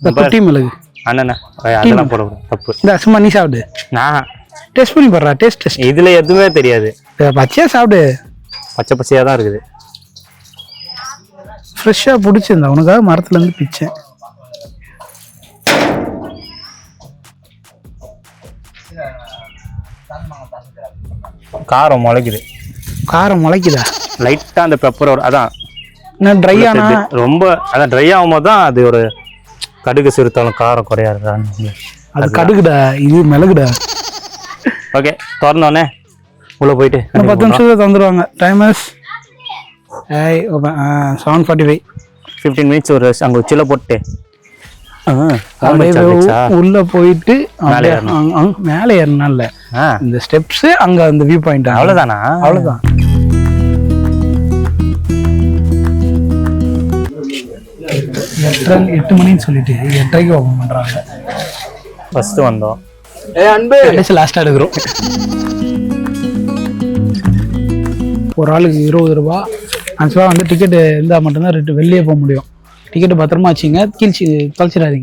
குட்டி மிளகு அண்ணா அதெல்லாம் போட தப்பு. இந்த சும்மா நீ சாப்பிடு. நான் டேஸ்ட் பண்ணி போடுறா. டேஸ்ட் இதுல எதுவுமே தெரியாது. பச்சையா சாப்பிடு. பச்சை பச்சையா தான் இருக்குது. ஃப்ரெஷ்ஷா பிடிச்சிருந்தா உனக்காக மரத்துல இருந்து பிச்சேன். காரம் முளைக்குது. காரம் முளைக்குதா? லைட்டா அந்த பெப்பர் அதான் இன்னும் ட்ரை ஆனா ரொம்ப அதான் ட்ரை ஆகும்போது தான் அது ஒரு கடுகு சிறுத்தாலும் காரம் குறையாது. அது கடுகுடா, இது மிளகுடா. ஓகே திறந்தோடனே உள்ள போயிட்டு 10 நிமிஷத்துல தந்துடுவாங்க. Time is 7:45. 15 மினிட்ஸ் ஒரு அங்கே சில்ல போட்டு உள்ள போயிட்டு மேலே ஏறினால இந்த ஸ்டெப்ஸ் அங்க அந்த வியூ பாயிண்ட். அவ்வளவுதானா? அவ்வளவுதான். எட்டு மணின்னு சொல்லிட்டு 8:30 ஓபன் பண்றாங்க. ஃபர்ஸ்ட் வந்தோம். லாஸ்டா எடுக்கிறோம். ஒரு ஆளுக்கு 20 ரூபாய். ஆக்சுவலாக வந்து டிக்கெட் இருந்தால் மட்டும்தான் வெளியே போக முடியும். டிக்கெட்டு பத்திரமா வச்சுங்க, கீழ்ச்சி தொலைச்சிடாதீங்க.